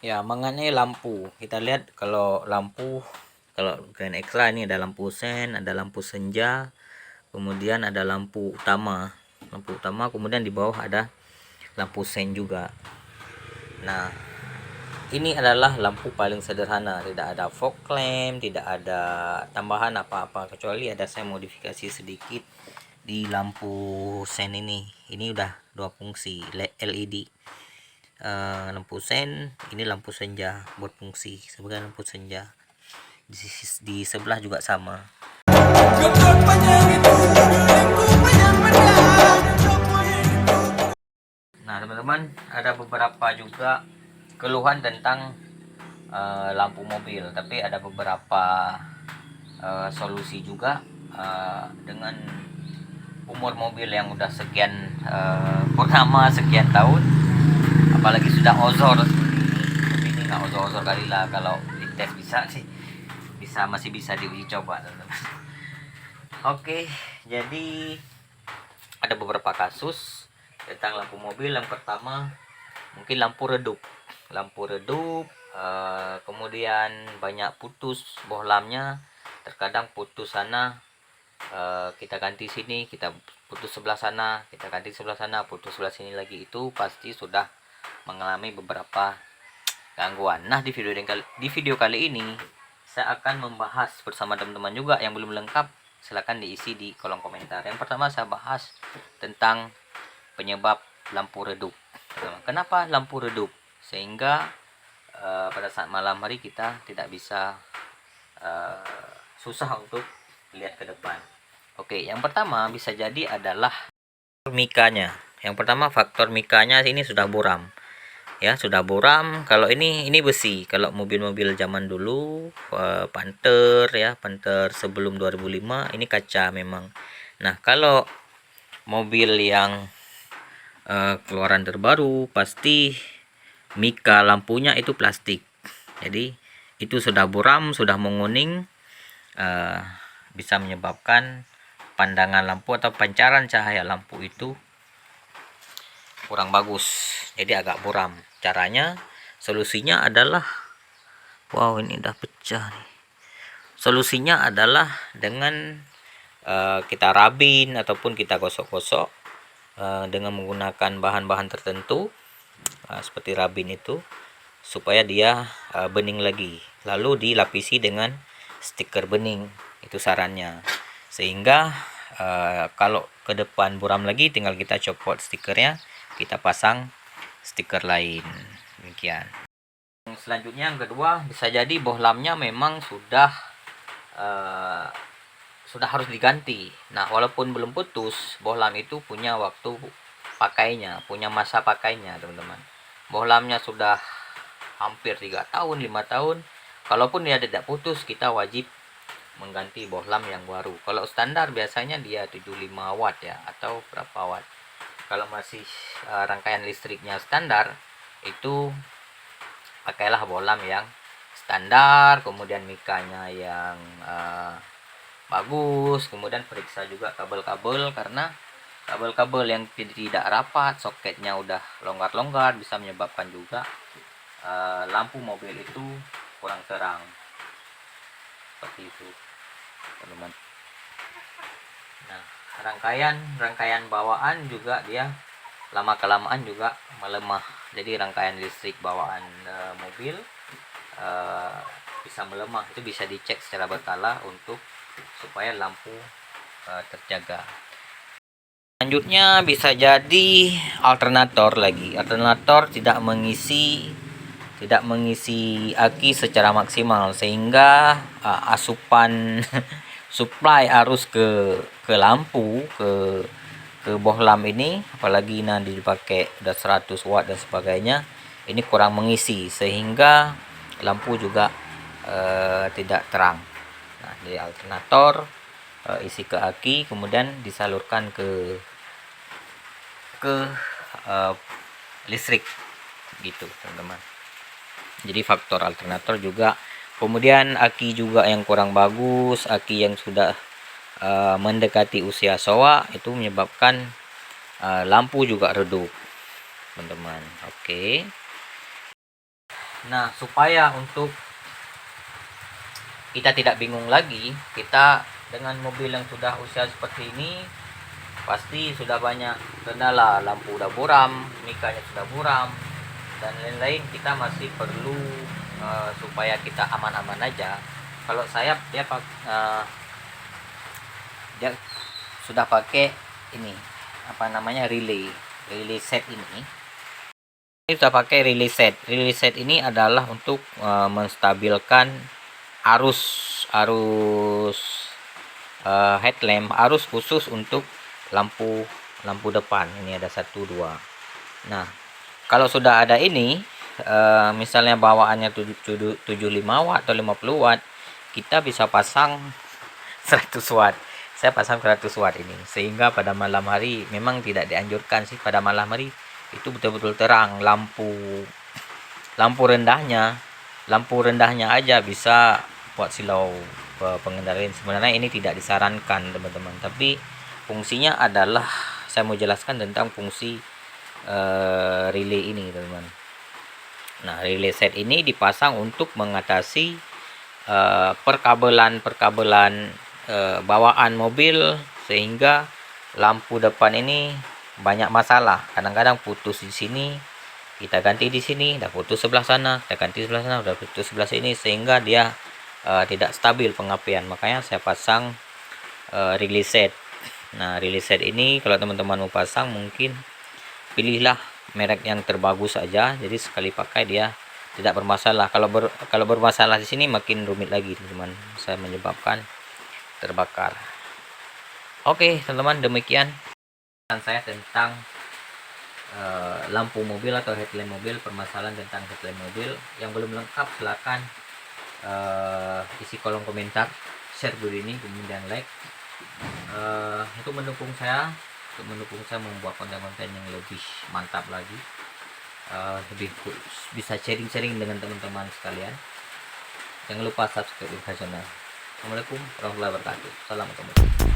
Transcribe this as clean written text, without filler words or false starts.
Ya, mengenai lampu, kita lihat kalau lampu, kalau Grand Extra ini ada lampu sen, ada lampu senja, kemudian ada lampu utama. Lampu utama, kemudian di bawah ada lampu sen juga. Nah, ini adalah lampu paling sederhana, tidak ada fog lamp, tidak ada tambahan apa-apa, kecuali ada saya modifikasi sedikit di lampu sen ini. Ini udah dua fungsi LED. Lampu sen, ini lampu senja berfungsi sebagai lampu senja. Di sebelah juga sama. Nah, teman-teman, ada beberapa juga keluhan tentang lampu mobil, tapi ada beberapa solusi juga. Dengan umur mobil yang udah sekian purnama sekian tahun, apalagi sudah ozor seperti ini nggak ozor kali lah, kalau dites bisa sih, masih bisa diuji coba, teman-teman. Oke, jadi ada beberapa kasus tentang lampu mobil. Yang pertama mungkin lampu redup, kemudian banyak putus bohlamnya. Terkadang putus sana, kita ganti sini, kita putus sebelah sana, kita ganti sebelah sana, putus sebelah sini lagi. Itu pasti sudah mengalami beberapa gangguan. Nah, di video kali ini saya akan membahas bersama teman-teman juga. Yang belum lengkap, silahkan diisi di kolom komentar. Yang pertama saya bahas tentang penyebab lampu redup. Kenapa lampu redup? Sehingga pada saat malam hari kita tidak bisa, susah untuk lihat ke depan. Oke, yang pertama bisa jadi adalah mikanya. Yang pertama faktor mikanya ini sudah buram. Ya, sudah buram. Kalau ini besi. Kalau mobil-mobil zaman dulu, Panther ya, Panther sebelum 2005, ini kaca memang. Nah, kalau mobil yang keluaran terbaru, pasti mika lampunya itu plastik. Jadi itu sudah buram, sudah menguning, bisa menyebabkan pandangan lampu atau pancaran cahaya lampu itu kurang bagus, jadi agak buram. Caranya, solusinya adalah, wow, ini udah pecah nih. Solusinya adalah dengan kita rabin ataupun kita gosok-gosok dengan menggunakan bahan-bahan tertentu, seperti rabin itu, supaya dia bening lagi. Lalu dilapisi dengan stiker bening, itu sarannya. Sehingga kalau ke depan buram lagi, tinggal kita copot stikernya, kita pasang stiker lain. Demikian. Selanjutnya, yang kedua, bisa jadi bohlamnya memang sudah harus diganti. Nah, walaupun belum putus, bohlam itu punya waktu pakainya, punya masa pakainya, teman-teman. Bohlamnya sudah hampir 3 tahun, 5 tahun. Kalaupun dia tidak putus, kita wajib mengganti bohlam yang baru. Kalau standar biasanya dia 75 watt ya, atau berapa watt. Kalau masih rangkaian listriknya standar, itu pakailah bohlam yang standar, kemudian mikanya yang bagus, kemudian periksa juga kabel-kabel, karena kabel-kabel yang tidak rapat, soketnya udah longgar-longgar, bisa menyebabkan juga lampu mobil itu kurang terang. Seperti itu, teman-teman. Nah, rangkaian bawaan juga dia lama kelamaan juga melemah. Jadi rangkaian listrik bawaan mobil bisa melemah. Itu bisa dicek secara berkala untuk supaya lampu terjaga. Selanjutnya bisa jadi alternator lagi. Alternator tidak mengisi aki secara maksimal, sehingga asupan supply arus ke lampu, ke bohlam ini, apalagi nanti dipakai udah 100 watt dan sebagainya, ini kurang mengisi, sehingga lampu juga tidak terang. Nah, di alternator isi ke aki, kemudian disalurkan ke listrik gitu, teman-teman. Jadi faktor alternator juga. Kemudian aki juga yang kurang bagus, aki yang sudah mendekati usia sowa, itu menyebabkan lampu juga redup, teman-teman. Oke. Nah, supaya untuk kita tidak bingung lagi, kita dengan mobil yang sudah usia seperti ini pasti sudah banyak kendala, lampu udah buram, mikanya sudah buram, dan lain-lain. Kita masih perlu supaya kita aman-aman aja. Kalau saya dia sudah pakai ini apa namanya, relay set ini sudah pakai relay set ini adalah untuk menstabilkan arus headlamp, arus khusus untuk lampu depan. Ini ada 1 2. Nah, kalau sudah ada ini misalnya bawaannya 75 watt atau 50 watt, kita bisa pasang 100 watt. Saya pasang 100 watt ini, sehingga pada malam hari memang tidak dianjurkan sih pada malam hari itu betul-betul terang. Lampu rendahnya aja bisa buat silau pengendara. Sebenarnya ini tidak disarankan teman-teman, tapi fungsinya adalah saya mau jelaskan tentang fungsi relay ini teman-teman. Nah, relay set ini dipasang untuk mengatasi perkabelan bawaan mobil, sehingga lampu depan ini banyak masalah. Kadang-kadang putus di sini, kita ganti di sini, udah putus sebelah sana, kita ganti sebelah sana, udah putus sebelah sini, sehingga dia tidak stabil pengapian. Makanya saya pasang relay set. Nah, relay set ini kalau teman-teman mau pasang, mungkin pilihlah merek yang terbagus saja, jadi sekali pakai dia tidak bermasalah. Kalau bermasalah di sini makin rumit lagi teman-teman, saya menyebabkan terbakar. Oke teman-teman, demikian saya tentang lampu mobil atau headlamp mobil, permasalahan tentang headlamp mobil. Yang belum lengkap silahkan isi kolom komentar, share video ini, kemudian like untuk mendukung saya membuat konten-konten yang lebih mantap lagi, lebih bisa sharing-sharing dengan teman-teman sekalian. Jangan lupa subscribe channel. Assalamualaikum warahmatullahi wabarakatuh. Salam teman-teman.